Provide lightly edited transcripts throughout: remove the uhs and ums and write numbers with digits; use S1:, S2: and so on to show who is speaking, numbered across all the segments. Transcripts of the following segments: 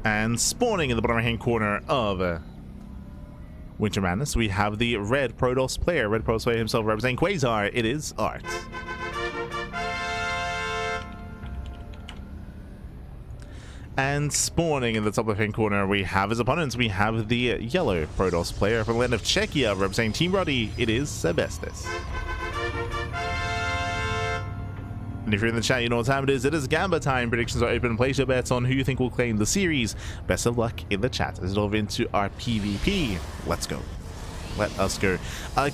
S1: And spawning in the bottom right-hand corner of Winter Madness, we have the red Protoss player. Red Protoss player himself representing Quasar. It is Art. And spawning in the top left-hand corner, we have his opponents. We have the yellow Protoss player from the land of Czechia representing Team Roddy. It is Sebesdes. And if you're in the chat, you know what time it is. It is Gamba time. Predictions are open. Place your bets on who you think will claim the series. Best of luck in the chat as we delve into our PvP. Let's go. Let us go.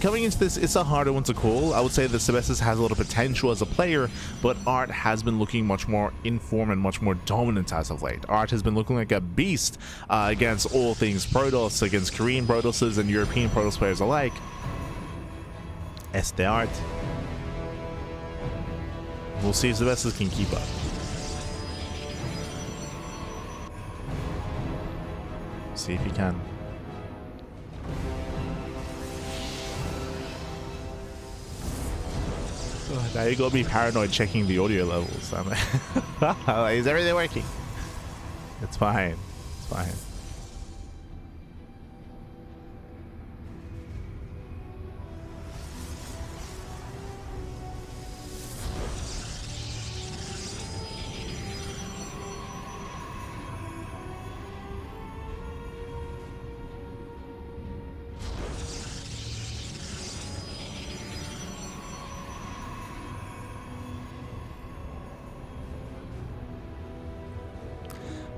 S1: Coming into this, it's a harder one to call. I would say that Sebesdes has a lot of potential as a player, but Art has been looking much more in form and much more dominant as of late. Art has been looking like a beast against all things Protoss, against Korean Protosses and European Protoss players alike. Este Art. We'll see if Sebesdes can keep up. See if he can. Oh, now you gotta be paranoid checking the audio levels. Is everything working? It's fine. It's fine.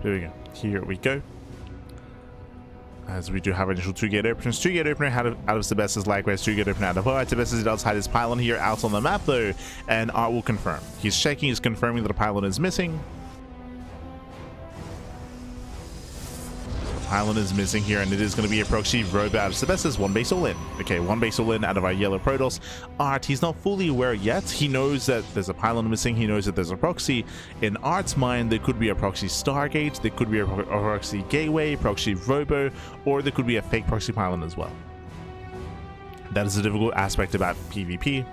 S1: There we go. Here we go. As we do have initial 2-gate openers. 2-gate opener out of Sebesdes, likewise 2-gate opener out of Art. Sebesdes does hide his pylon here out on the map though, and Art will confirm. He's checking, he's confirming that a pylon is missing. Pylon is missing here, and it is going to be a proxy robe out of Sebesdes. 1 base all in. Okay, 1 base all in out of our yellow Protoss. Art, he's not fully aware yet. He knows that there's a pylon missing. He knows that there's a proxy. In Art's mind, there could be a proxy Stargate, there could be a proxy Gateway, proxy Robo, or there could be a fake proxy pylon as well. That is a difficult aspect about PvP.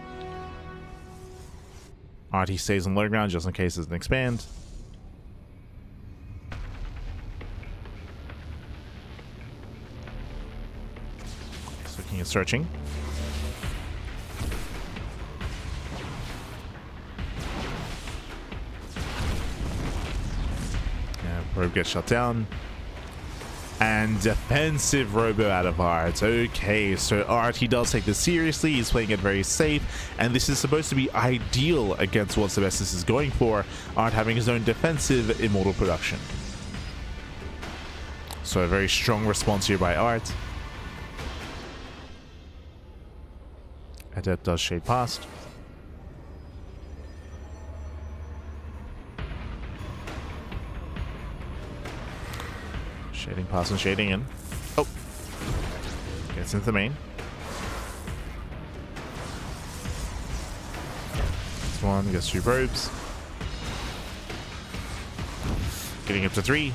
S1: Art, he stays on low ground just in case it doesn't expand. Looking and searching. Yeah, Robe gets shut down. And defensive Robo out of Art. Okay, so Art, he does take this seriously. He's playing it very safe. And this is supposed to be ideal against what Sebesdes is going for. Art having his own defensive Immortal production. So a very strong response here by Art. Adept does shade past. Shading past and shading in. Oh! Gets into the main. This one gets 2 probes. Getting up to 3.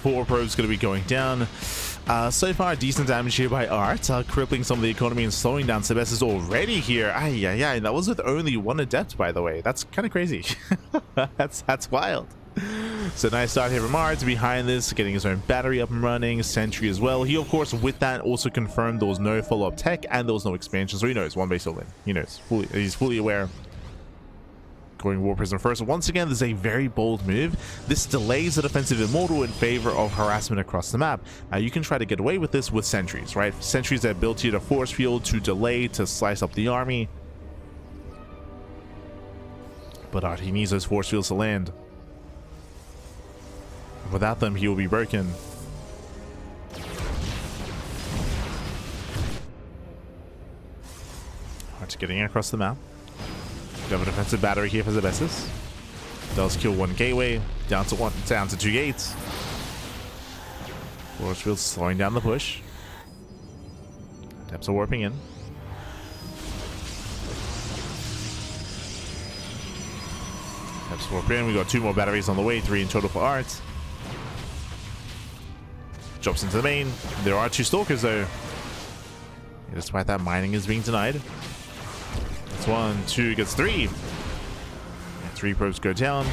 S1: 4 probes going to be going down. So far, decent damage here by Art, crippling some of the economy and slowing down Sebesdes already here. Ay, that was with only 1 adept, by the way. That's kind of crazy. that's wild. So nice start here from Art. Behind this, getting his own battery up and running, sentry as well. He, of course, with that also confirmed there was no follow-up tech and there was no expansion, so he knows 1 base all in. He knows. He's fully aware. Going War Prisoner first. Once again, this is a very bold move. This delays the defensive Immortal in favor of harassment across the map. Now, you can try to get away with this with sentries, right? Sentries that built you to force field, to delay, to slice up the army. But Art, he needs those force fields to land. Without them, he will be broken. Art's getting across the map. We have a defensive battery here for Sebesdes. Does kill 1 gateway, down to 2 gates. Force field slowing down the push. Depths are warping in. Depths warp in. We got 2 more batteries on the way, 3 in total for Art. Drops into the main. There are 2 stalkers though. Despite that, mining is being denied. That's 1, 2, gets 3. 3 probes go down.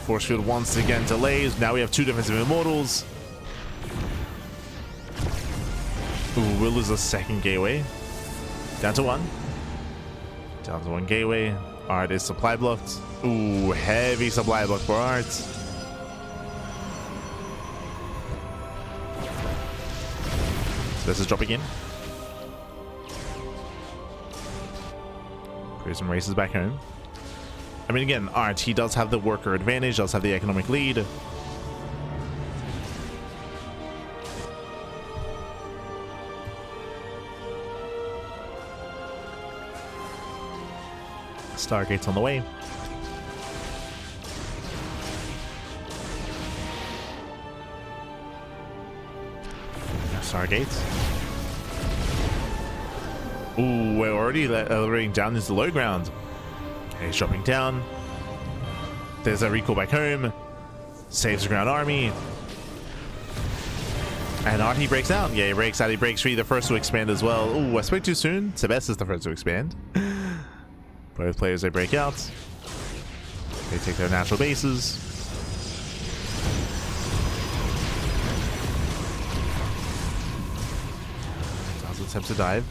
S1: Force field once again delays. Now we have 2 defensive immortals. Ooh, we'll lose a second gateway. Down to 1. Down to 1 gateway. Art is supply blocked. Ooh, heavy supply block for Art. This is dropping in. Prism races back home. I mean, again, Art, he does have the worker advantage, does have the economic lead. Stargate's on the way. Stargates. Ooh, we're already elevating down into the low ground. Okay, he's dropping down. There's a recall back home. Saves the ground army. And Artie breaks out. Yeah, he breaks out. He breaks free. The first to expand as well. Ooh, I spoke too soon. Sebesdes is the first to expand. Both players, they break out. They take their natural bases. Does attempt to dive.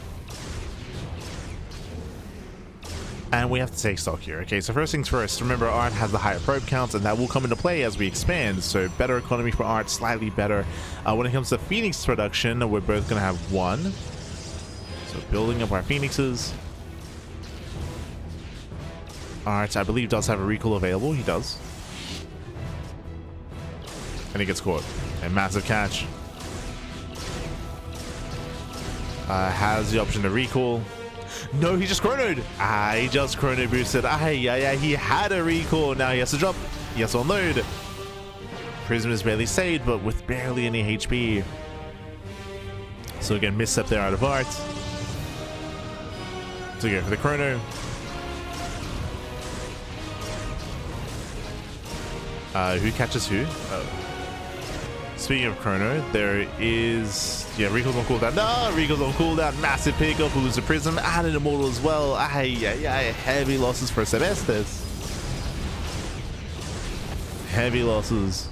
S1: And we have to take stock here. Okay, so first things first, remember Art has the higher probe counts, and that will come into play as we expand. So better economy for Art, slightly better. When it comes to Phoenix production, we're both going to have 1. So building up our Phoenixes. Art, I believe, does have a recall available. He does. And he gets caught. A massive catch. Has the option to recall. No, he just chronoed. He just chrono boosted. He had a recall. Now he has to drop. He has to unload. Prism is barely saved, but with barely any HP. So again, misstep there out of Art. So go for the chrono. Who catches who? Oh. Speaking of chrono, there is... Yeah, recall's on cooldown. No, recall's on cooldown. Massive pickup. Who loses a prism and an immortal as well. Heavy losses for Sebesdes. Heavy losses.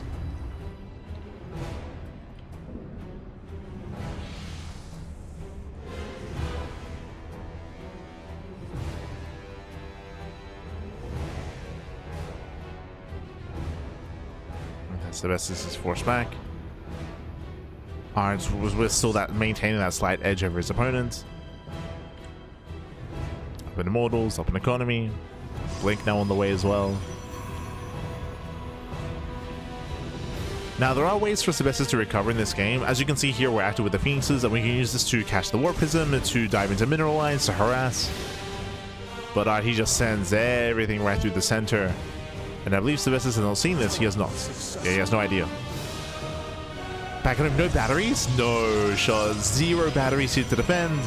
S1: Sebesdes is forced back. Art was still maintaining that slight edge over his opponent. Up in immortals, up in economy. Blink now on the way as well. Now there are ways for Sebesdes to recover in this game. As you can see here, we're active with the Phoenixes, and we can use this to catch the Warp Prism, to dive into mineral lines, to harass. But he just sends everything right through the center. And I believe Sebesdes has not seen this. He has not. Yeah, he has no idea. Back at him, no batteries? No shots. 0 batteries here to defend.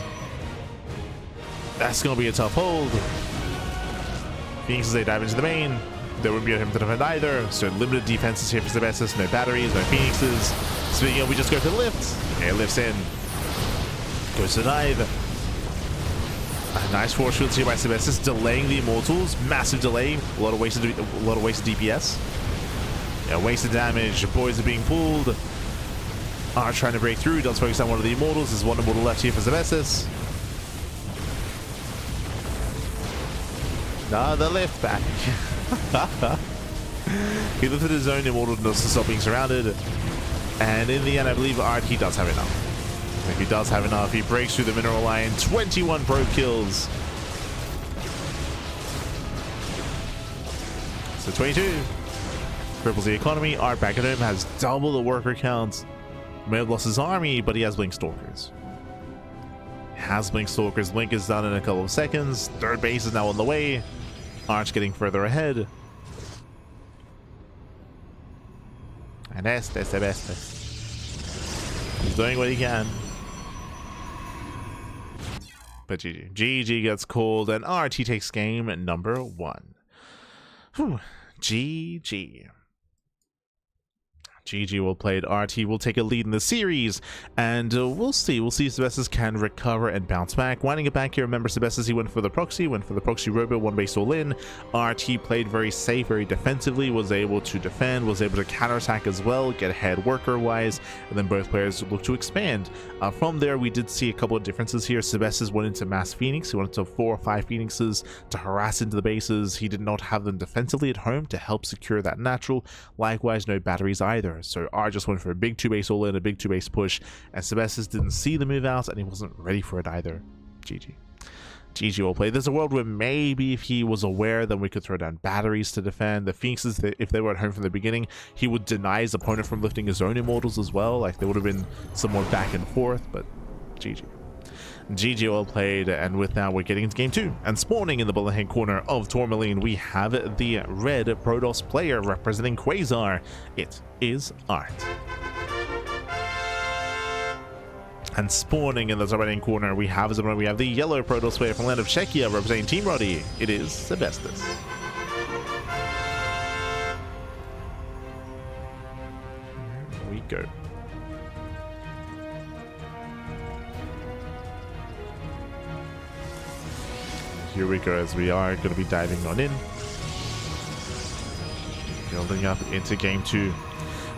S1: That's going to be a tough hold. Phoenixes, they dive into the main. There wouldn't be able to defend either. So limited defenses here for Sebesdes. No batteries, no Phoenixes. Speaking of, we just go for the lift. Okay, lifts in. Goes to dive. Nice force fields here by Sebesdes, delaying the immortals. Massive delay. A lot of wasted DPS. Yeah, wasted damage. Boys are being pulled. Art trying to break through. Does focus on one of the immortals. There's one immortal left here for Sebesdes. The lift back. He lifted his own immortal to stop being surrounded. And in the end, I believe Art, he does have enough. If he does have enough, he breaks through the mineral line. 21 probe kills. So 22. Cripples the economy. Art back at home has double the worker count. May have lost his army, but he has Blink Stalkers. Blink is done in a couple of seconds. Third base is now on the way. Art's getting further ahead. And that's the best. He's doing what he can. But GG. GG gets called, and RT takes game number 1. Whew. GG. GG, well played. RT will take a lead in the series, and we'll see if Sebesdes can recover and bounce back. Winding it back here, remember Sebesdes, he went for the proxy robo, one base all in. RT played very safe, very defensively, was able to defend, was able to counterattack as well, get ahead worker wise, and then both players look to expand. From there, we did see a couple of differences here. Sebesdes went into mass Phoenix. He went into 4 or 5 Phoenixes to harass into the bases. He did not have them defensively at home to help secure that natural. Likewise, no batteries either. So R just went for a big 2-base all in, a big 2-base push, and Sebesdes didn't see the move out and he wasn't ready for it either. GG. GG, well played. There's a world where maybe if he was aware, then we could throw down batteries to defend. The Phoenixes, if they were at home from the beginning, he would deny his opponent from lifting his own immortals as well. Like, there would have been some more back and forth, but GG. GG, well played, and with that we're getting into game 2, and spawning in the bottom hand corner of Tourmaline we have the red Protoss player representing Quasar. It is Art. And spawning in the top right hand corner we have the yellow Protoss player from land of Czechia representing Team Roddy. It is Sebesdes. Here we go. Here we go, as we are going to be diving on in, building up into game 2.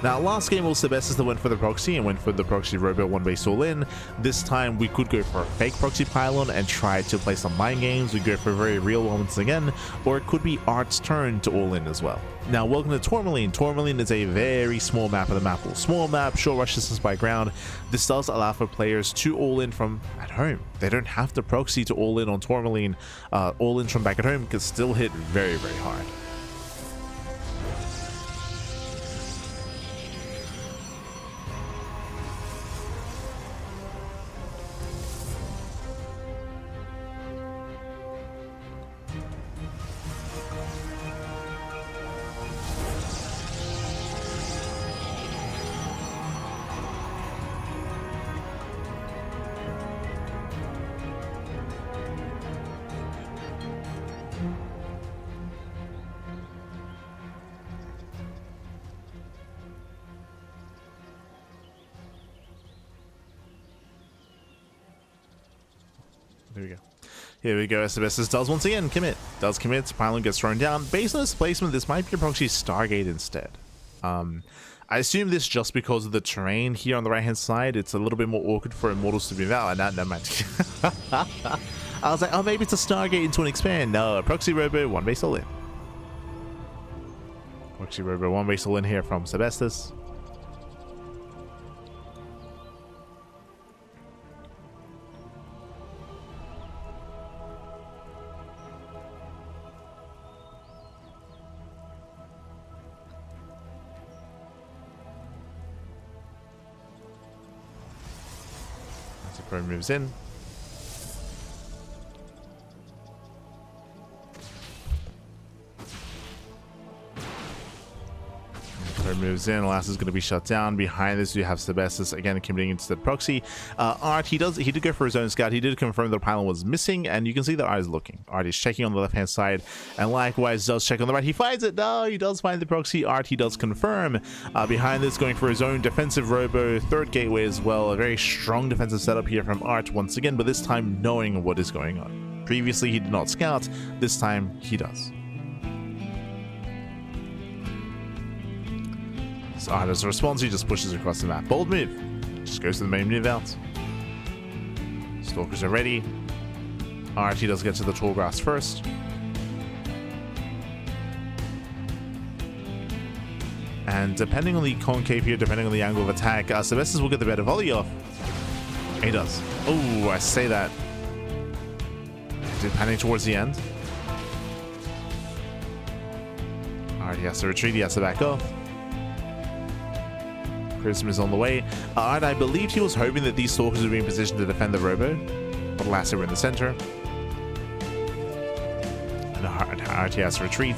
S1: Now, last game was Sebesdes that went for the proxy and went for the proxy robo 1-base all in. This time we could go for a fake proxy pylon and try to play some mind games. We go for very real ones again, or it could be Art's turn to all in as well. Now, welcome to Tourmaline. Tourmaline is a very small map of the map. Small map, short rush distance by ground. This does allow for players to all in from at home. They don't have to proxy to all in on Tourmaline. All in from back at home can still hit very, very hard. There we go. Here we go. Sebesdes does once again commit. Does commit. Pylon gets thrown down. Based on its placement, this might be a proxy Stargate instead. I assume this just because of the terrain here on the right hand side. It's a little bit more awkward for immortals to be out. No, man. I was like, oh, maybe it's a Stargate into an expand. No, a proxy robo 1-base all in. Proxy robo 1-base all in here from Sebesdes. Pro moves in. Pro moves in. Last is going to be shut down. Behind this, you have Sebesdes again committing into the proxy. Art, he did go for his own scout. He did confirm the pylon was missing, and you can see that Art is looking. Art is checking on the left hand side, and likewise does check on the right. He finds it. No, he does find the proxy. Art, he does confirm. Behind this, going for his own defensive robo, third gateway as well. A very strong defensive setup here from Art once again, but this time knowing what is going on. Previously, he did not scout. This time, he does. So Art, as a response, he just pushes across the map. Bold move. Just goes to the main move out. Stalkers are ready. Art, he does get to the tall grass first. And depending on the concave here, depending on the angle of attack, Sebesdes will get the better volley off. He does. Oh, I say that. Depending towards the end. Art, he has to retreat, he has to back off. Prism is on the way. And I believe he was hoping that these stalkers would be in position to defend the robo, but alas, they were in the center. And Art has to retreat.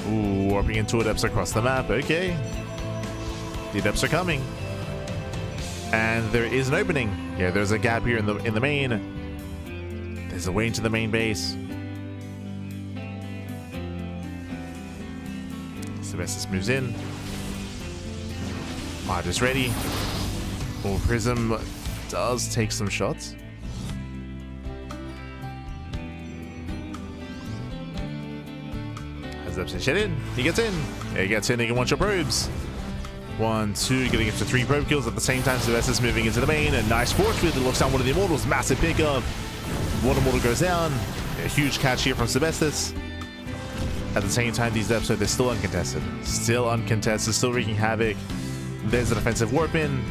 S1: Ooh, warping into adepts across the map. Okay, the adepts are coming, and there is an opening. Yeah, there's a gap here in the main. There's a way into the main base. Sebesdes moves in. Art is ready. Oh, Prism does take some shots. Has Sebesdes hit in? He gets in. He gets in. He can one-shot probes. 1, 2, getting up to 3 probe kills at the same time. Sebesdes moving into the main. A nice force field that looks down one of the immortals. Massive pickup. One immortal goes down. A huge catch here from Sebesdes. At the same time, these depths, they're still uncontested. Still uncontested. Still wreaking havoc. There's an offensive warp in.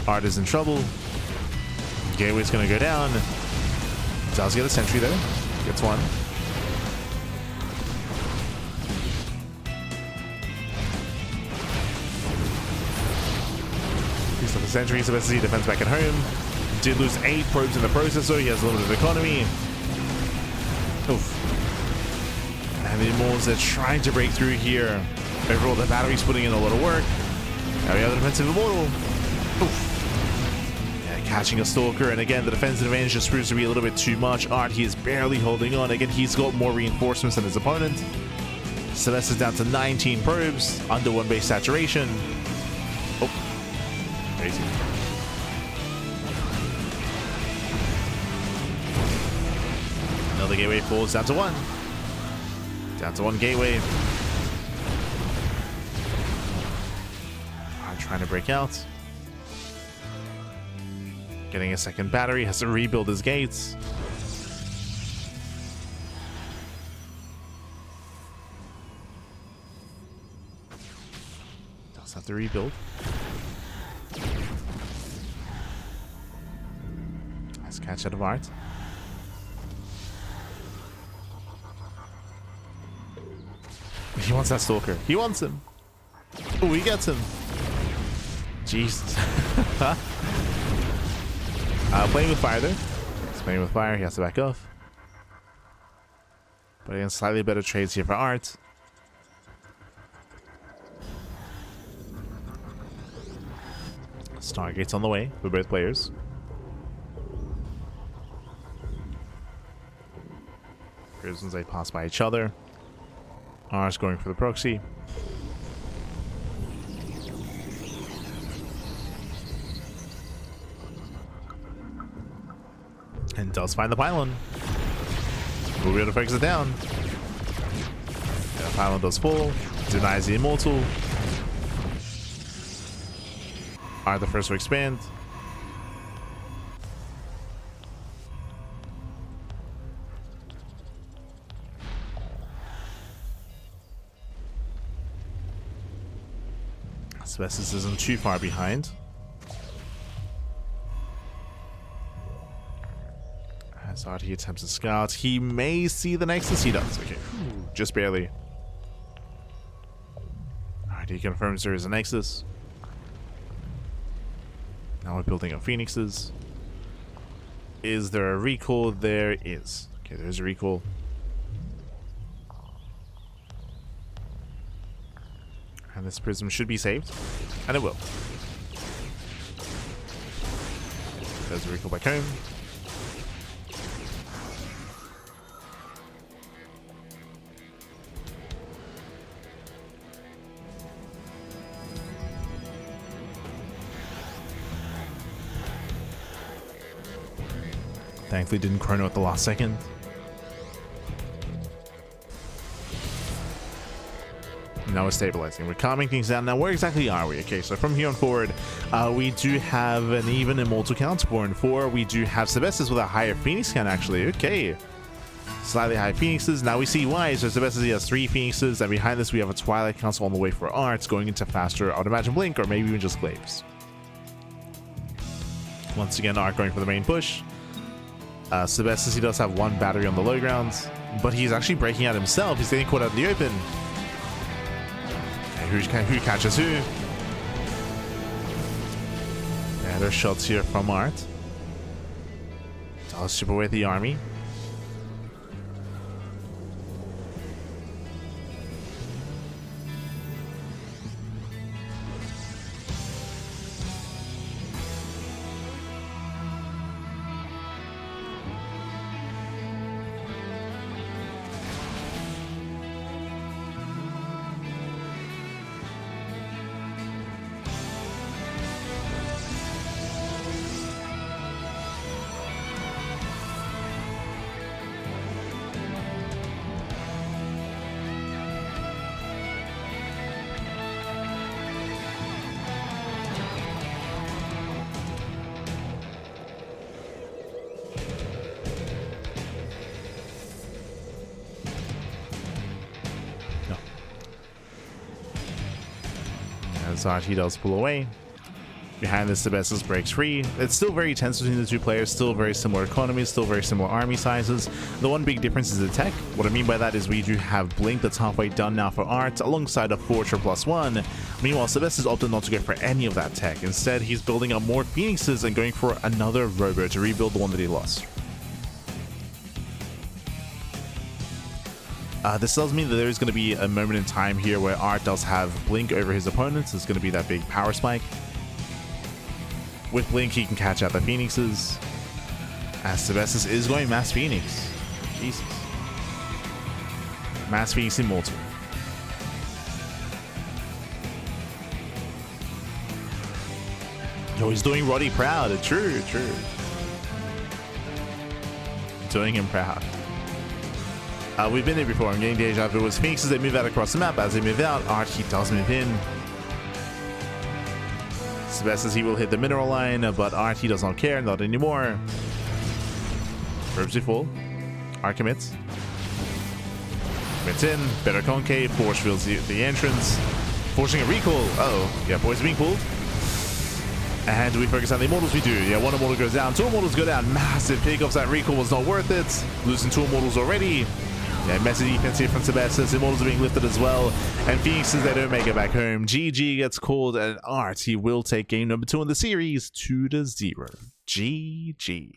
S1: Art is in trouble. Gateway's gonna go down. Does get a sentry though. Gets one. He's got the sentry. Sebesdes defends back at home. Did lose 8 probes in the process though. He has limited economy. Oof. And the Immortals are trying to break through here. Overall, the battery's putting in a lot of work. Now we have the defensive Immortal. Oof. Catching a Stalker, and again the defensive advantage just proves to be a little bit too much. Art, he is barely holding on. Again, he's got more reinforcements than his opponent. Sebesdes is down to 19 probes, under 1 base saturation. Oh, crazy. Another gateway falls down to 1. Down to 1 gateway. Art trying to break out. Getting a second battery, has to rebuild his gates. Does have to rebuild. Nice catch out of Art. He wants that Stalker. He wants him. Oh, he gets him. Jesus. Playing with fire there. He's playing with fire. He has to back off. But again, slightly better trades here for Art. Stargate's on the way for both players. Prisms, they pass by each other. Art's going for the proxy. And does find the pylon. We'll be able to focus it down. And the pylon does fall. Denies the immortal. Art the first to expand. Sebesdes isn't too far behind. As Art, he attempts to scout. He may see the Nexus. He does. Okay. Just barely. Alright, he confirms there is a Nexus. Now we're building up Phoenixes. Is there a recall? There is. Okay, there's a recall. And this prism should be saved. And it will. There's a recall back home. Thankfully didn't chrono at the last second. Now we're stabilizing. We're calming things down. Now where exactly are we? Okay, so from here on forward, we do have an even immortal count. 4 and 4. We do have Sebesdes with a higher Phoenix count actually. Okay. Slightly higher Phoenixes. Now we see why. So Sebesdes has 3 Phoenixes, and behind this we have a Twilight Council on the way for Arts, going into faster, I would imagine, Blink, or maybe even just Glaives. Once again, Art going for the main push. Sebesdes, he does have 1 battery on the low grounds, but he's actually breaking out himself. He's getting caught out in the open. Okay, who catches who? Yeah, there's shots here from Art. Does chip away the army. as Artie does pull away. Behind this, Sebesdes breaks free. It's still very tense between the two players, still very similar economies, still very similar army sizes. The one big difference is the tech. What I mean by that is we do have Blink that's halfway done now for Art, alongside a Forger +1. Meanwhile, Sebesdes opted not to go for any of that tech. Instead, he's building up more Phoenixes and going for another Robo to rebuild the one that he lost. This tells me that there is going to be a moment in time here where Art does have Blink over his opponents. There's going to be that big power spike. With Blink, he can catch out the Phoenixes. As Sebesdes is going Mass Phoenix. Jesus. Mass Phoenix Immortal. Yo, he's doing Roddy proud. True. Doing him proud. We've been here before. I'm getting deja vu. As Phoenixes, they move out across the map. As they move out, Art, he does move in. Sebesdes, he will hit the mineral line, but Art, he does not care. Not anymore. Herbs are full. Art commits. Commits in. Better concave. Force fields the entrance. Forcing a recall. Uh-oh. Yeah, boys are being pulled. And do we focus on the immortals? We do. Yeah, one immortal goes down. Two immortals go down. Massive pickups. That recall was not worth it. Losing two immortals already. Yeah, messy defense here from Sebesdes. Immortals are being lifted as well. And Phoenixes, they don't make it back home. GG gets called, and Art, he will take game number 2 in the series 2-0. GG.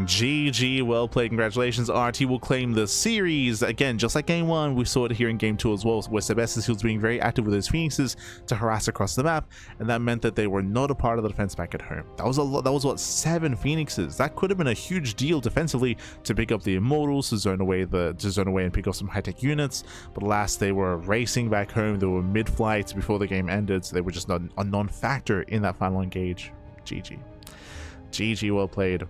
S1: GG, well played. Congratulations, Art. He will claim the series. Again, just like game 1, we saw it here in game 2 as well, where Sebesdes was being very active with his Phoenixes to harass across the map, and that meant that they were not a part of the defense back at home. That was a lot. That was what, 7 Phoenixes. That could have been a huge deal defensively to pick up the immortals, to zone away and pick up some high-tech units. But alas, they were racing back home. They were mid-flight before the game ended, so they were just a non-factor in that final engage. GG, well played.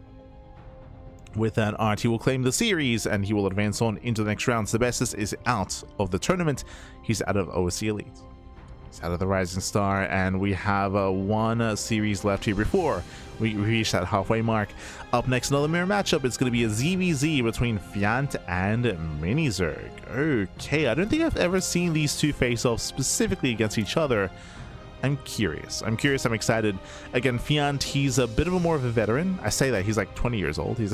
S1: With that, Art, he will claim the series and he will advance on into the next round. Sebesdes is out of the tournament. He's out of OSC Elite. He's out of the Rising Star, and we have one series left here before we reach that halfway mark. Up next, another mirror matchup. It's going to be a ZVZ between Fiant and Minizerg. Okay, I don't think I've ever seen these two face off specifically against each other. I'm curious, I'm excited. Again, Fiant, he's a bit more of a veteran. I say that, he's like 20 years old. He's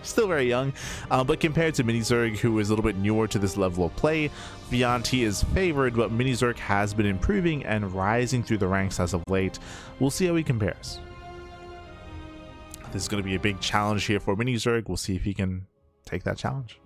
S1: still very young. But compared to Minizerg, who is a little bit newer to this level of play, Fiant, he is favored, but Minizerg has been improving and rising through the ranks as of late. We'll see how he compares. This is going to be a big challenge here for Minizerg. We'll see if he can take that challenge.